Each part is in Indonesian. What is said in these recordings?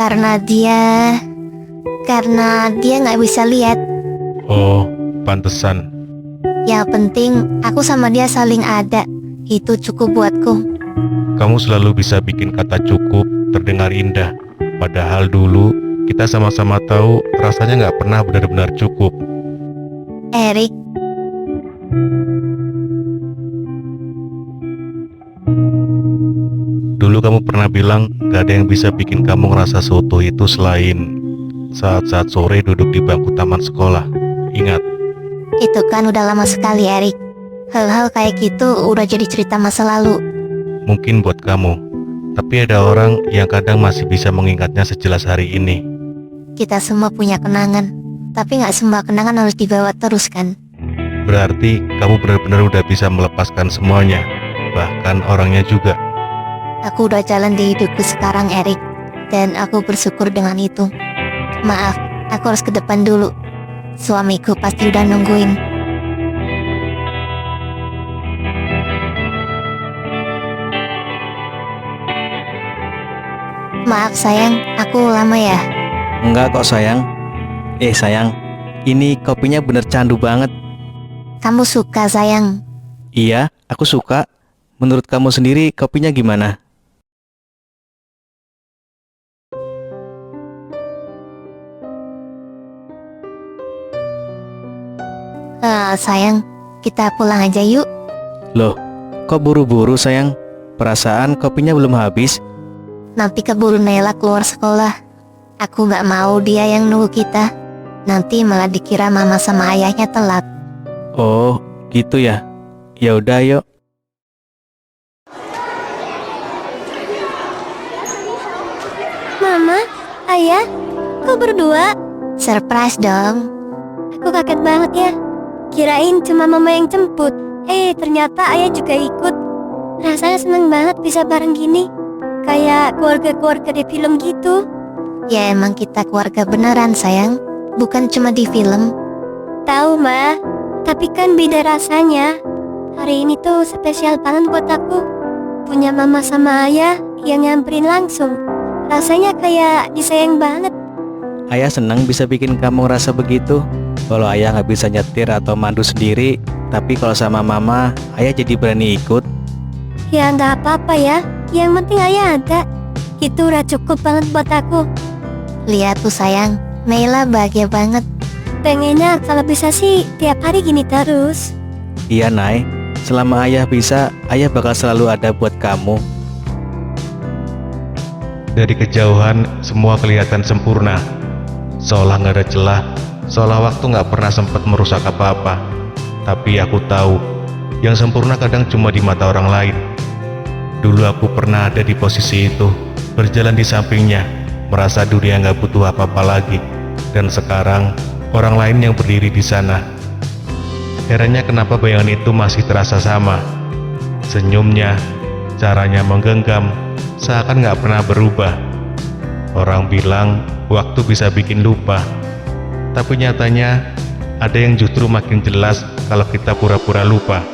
Karena dia nggak bisa lihat. Oh, pantesan. Yang penting aku sama dia saling ada. Itu cukup buatku. Kamu selalu bisa bikin kata cukup terdengar indah. Padahal dulu kita sama-sama tahu rasanya nggak pernah benar-benar cukup. Erik, Dulu kamu pernah bilang gak ada yang bisa bikin kamu ngerasa seutuh itu selain saat-saat sore duduk di bangku taman sekolah. Ingat, itu kan udah lama sekali, Erik. Hal-hal kayak gitu udah jadi cerita masa lalu. mungkin buat kamu, tapi ada orang yang kadang masih bisa mengingatnya sejelas hari ini. Kita semua punya kenangan, tapi nggak semua kenangan harus dibawa terus kan? Berarti kamu benar-benar udah bisa melepaskan semuanya, bahkan orangnya juga. Aku udah jalan di hidupku sekarang, Erik. Dan aku bersyukur dengan itu. Maaf, aku harus ke depan dulu. Suamiku pasti udah nungguin. Maaf sayang, aku lama ya. Enggak kok sayang. Sayang, ini kopinya bener candu banget. Kamu suka sayang? Iya, aku suka. Menurut kamu sendiri kopinya gimana? Sayang, kita pulang aja yuk. Loh, kok buru-buru sayang? Perasaan kopinya belum habis. Nanti keburu Naila keluar sekolah. Aku gak mau dia yang nunggu kita. Nanti malah dikira mama sama ayahnya telat. Oh, gitu ya. Ya udah, yuk. Mama, ayah, kok berdua? Surprise dong. Aku kaget banget ya. Kirain cuma mama yang jemput. Ternyata ayah juga ikut. Rasanya seneng banget bisa bareng gini. Kayak keluarga-keluarga di film gitu. Ya emang kita keluarga beneran sayang. Bukan cuma di film. Tahu Ma, tapi kan beda rasanya. Hari ini tuh spesial banget buat aku. Punya mama sama ayah yang nyamperin langsung. Rasanya kayak disayang banget. Ayah senang bisa bikin kamu ngerasa begitu. Kalau ayah nggak bisa nyetir atau mandu sendiri, tapi kalau sama mama, ayah jadi berani ikut. Ya nggak apa-apa ya. Yang penting ayah ada. Itu udah cukup banget buat aku. Lihat tuh sayang, Naila bahagia banget. Pengennya kalau bisa sih tiap hari gini terus. Iya, Nay. Selama ayah bisa, ayah bakal selalu ada buat kamu. Dari kejauhan, semua kelihatan sempurna. Seolah nggak ada celah, seolah waktu nggak pernah sempat merusak apa-apa. Tapi aku tahu, yang sempurna kadang cuma di mata orang lain. Dulu aku pernah ada di posisi itu, berjalan di sampingnya, merasa dunia nggak butuh apa-apa lagi. Dan sekarang, orang lain yang berdiri di sana. Herannya kenapa bayangan itu masih terasa sama. Senyumnya, caranya menggenggam, seakan nggak pernah berubah. Orang bilang waktu bisa bikin lupa, tapi nyatanya ada yang justru makin jelas kalau kita pura-pura lupa.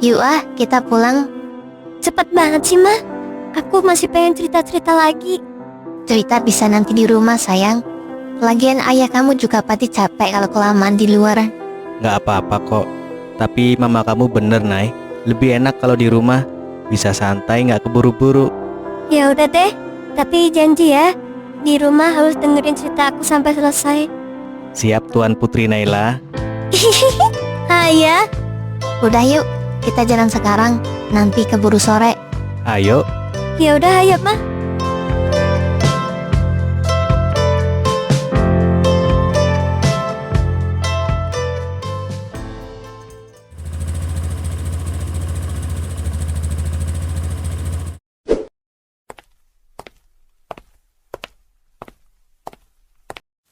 Yuk kita pulang. Cepet banget sih Ma. Aku masih pengen cerita-cerita lagi. Cerita bisa nanti di rumah sayang. Lagian ayah kamu juga pasti capek kalau kelamaan di luar. Nggak apa-apa kok. Tapi mama kamu bener, Nay. Lebih enak kalau di rumah. Bisa santai, nggak keburu-buru. Ya udah deh. Tapi janji ya, di rumah harus dengerin cerita aku sampai selesai. Siap, Tuan Putri Naila. Ayah. Udah yuk, kita jalan sekarang. Nanti keburu sore. Ayo. Ya udah ayo Ma.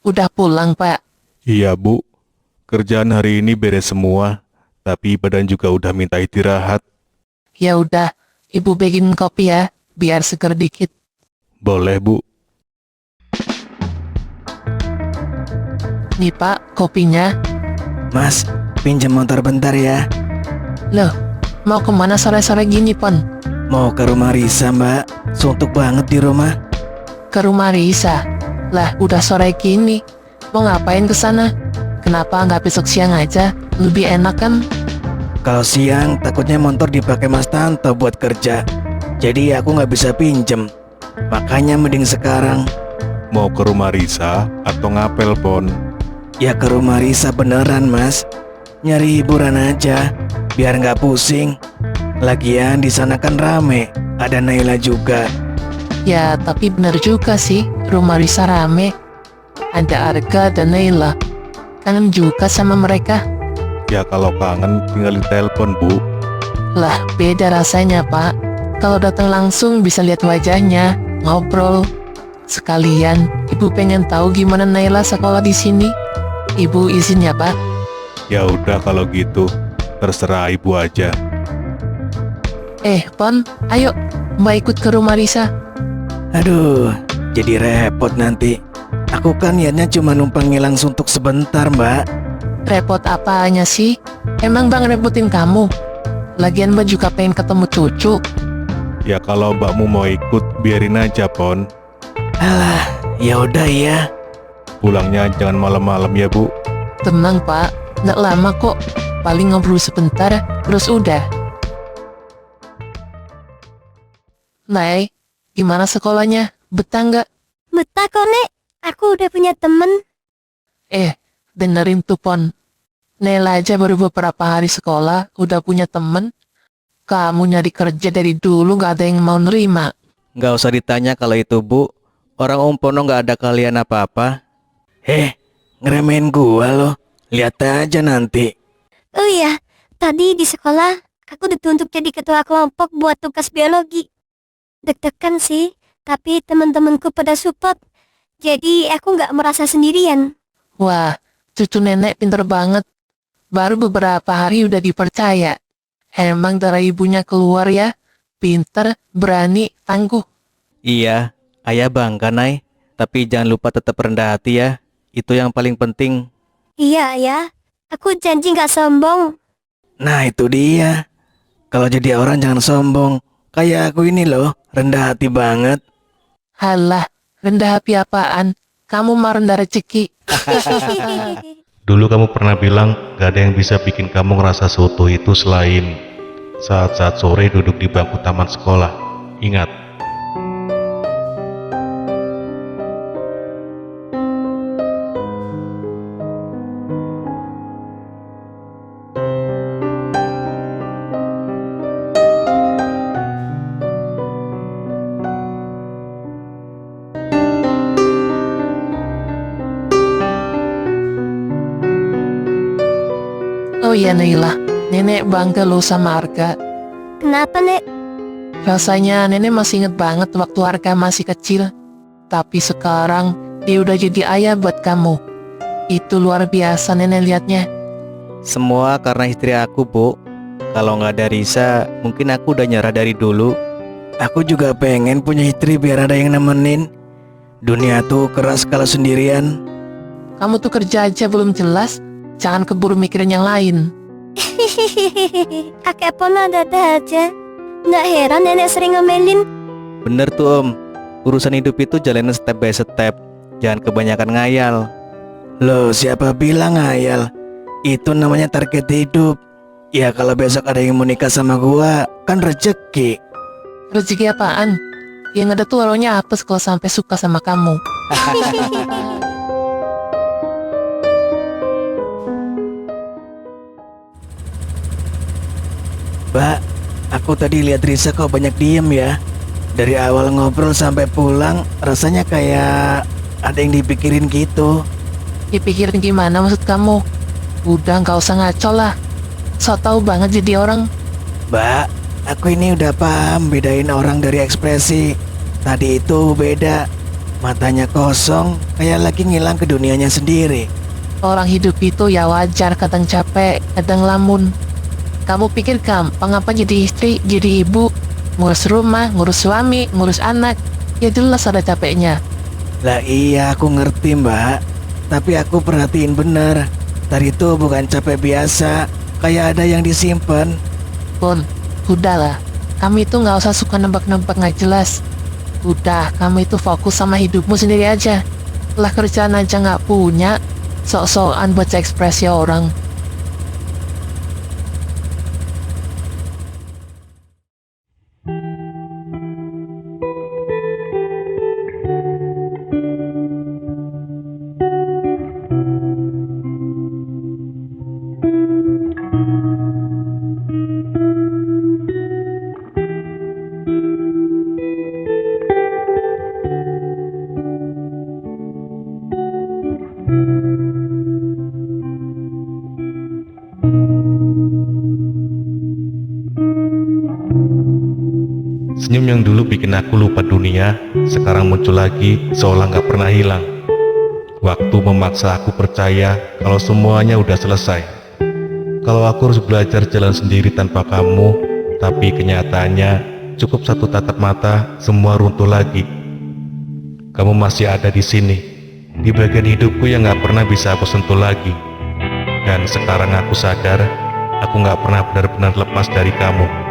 Udah pulang, Pak. Iya Bu, kerjaan hari ini beres semua, tapi badan juga udah minta istirahat. Ya udah, Ibu bikin kopi ya, biar seger dikit. Boleh Bu. Nih Pak, kopinya. Mas, pinjam motor bentar ya. Loh, mau kemana sore-sore gini, Pon? Mau ke rumah Risa, Mbak. Suntuk banget di rumah. Ke rumah Risa? Lah, udah sore gini. Mau ngapain ke sana? Kenapa nggak besok siang aja? Lebih enak kan? Kalau siang takutnya motor dipakai Mas Tanto buat kerja. Jadi aku nggak bisa pinjem. Makanya mending sekarang. Mau ke rumah Risa atau ngapel, Pon? Ya ke rumah Risa beneran, Mas. Nyari hiburan aja, biar nggak pusing. Lagian di sana kan rame, ada Naila juga. Ya, tapi bener juga sih, rumah Risa rame. Ada Arga dan Naila. Kangen juga sama mereka. Ya kalau kangen tinggal ditelepon, Bu. Lah, beda rasanya, Pak. Kalau datang langsung bisa lihat wajahnya, ngobrol. Sekalian, Ibu pengen tahu gimana Naila sekolah di sini. Ibu izin ya, Pak? Ya udah kalau gitu, terserah Ibu aja. Pon, ayo, Mbak ikut ke rumah Risa. Aduh, jadi repot nanti. Aku kan niatnya cuma numpang ngilang suntuk sebentar, Mbak. Repot apanya sih? Emang Bang repotin kamu? Lagian Mbak juga pengen ketemu cucu. Ya kalau mbakmu mau ikut, biarin aja, Pon. Alah, ya udah ya. Pulangnya jangan malam-malam ya, Bu. Tenang, Pak. Nggak lama kok. Paling ngobrol sebentar, terus udah. Nay, gimana sekolahnya? Betah nggak? Betah kok, Nek. Aku udah punya temen. Dengerin tuh, Pon. Nela aja baru beberapa hari sekolah, udah punya temen. Kamu nyari kerja dari dulu nggak ada yang mau nerima. Nggak usah ditanya kalau itu, Bu. Orang Om Pono nggak ada kalian apa-apa. Ngeremehin gua loh. Lihat aja nanti. Oh iya, tadi di sekolah aku ditunjuk jadi ketua kelompok buat tugas biologi. Deg-degan sih, tapi teman-temanku pada support. Jadi aku nggak merasa sendirian. Wah, cucu nenek pinter banget. Baru beberapa hari udah dipercaya. Emang darah ibunya keluar ya. Pinter, berani, tangguh. Iya, ayah bangga, Nay. Tapi jangan lupa tetap rendah hati ya. Itu yang paling penting. Iya ya, aku janji nggak sombong. Nah itu dia. Kalau jadi orang jangan sombong. Kayak aku ini loh, rendah hati banget. Halah, rendah hati apaan? Kamu mah rendah rezeki. Dulu kamu pernah bilang gak ada yang bisa bikin kamu ngerasa seutuh itu selain saat-saat sore duduk di bangku taman sekolah. Ingat. Oh iya Naila, nenek bangga lo sama Arga. Kenapa, Nek? Rasanya nenek masih inget banget waktu Arga masih kecil. Tapi sekarang dia udah jadi ayah buat kamu. Itu luar biasa nenek liatnya. Semua karena istri aku, Bu. Kalau nggak ada Risa, mungkin aku udah nyerah dari dulu. Aku juga pengen punya istri biar ada yang nemenin. Dunia tuh keras kalau sendirian. Kamu tuh kerja aja belum jelas. Jangan keburu mikirin yang lain. Kakek Pon ada-ada aja. Nggak heran nenek sering ngomelin. Bener tuh, Om. Urusan hidup itu jalanin step by step. Jangan kebanyakan ngayal. Loh, siapa bilang ngayal? Itu namanya target hidup. Ya kalau besok ada yang mau nikah sama gua, kan rezeki. Rezeki apaan? Yang ada tuh warungnya apes kalau sampai suka sama kamu. Mbak, aku tadi lihat Risa kok banyak diem ya. Dari awal ngobrol sampai pulang, rasanya kayak ada yang dipikirin gitu. Dipikirin gimana maksud kamu? Udah nggak usah ngaco lah. So tau banget jadi orang. Mbak, aku ini udah paham bedain orang dari ekspresi. Tadi itu beda. Matanya kosong, kayak lagi ngilang ke dunianya sendiri. Orang hidup itu ya wajar kadang capek, kadang lamun. Kamu pikir gampang apa jadi istri, jadi ibu? Ngurus rumah, ngurus suami, ngurus anak. Ya jelas ada capeknya. Lah iya aku ngerti Mbak. Tapi aku perhatiin bener. Tadi itu bukan capek biasa. Kayak ada yang disimpan. Pun, udahlah. Kamu itu nggak usah suka nebak-nebak nggak jelas. Udah, kamu itu fokus sama hidupmu sendiri aja. Lah kerjaan aja nggak punya, sok-sokan buat ekspresi orang. Senyum yang dulu bikin aku lupa dunia, sekarang muncul lagi seolah nggak pernah hilang. Waktu memaksa aku percaya kalau semuanya udah selesai. Kalau aku harus belajar jalan sendiri tanpa kamu, tapi kenyataannya cukup satu tatap mata, semua runtuh lagi. Kamu masih ada di sini, di bagian hidupku yang nggak pernah bisa aku sentuh lagi. Dan sekarang aku sadar, aku nggak pernah benar-benar lepas dari kamu.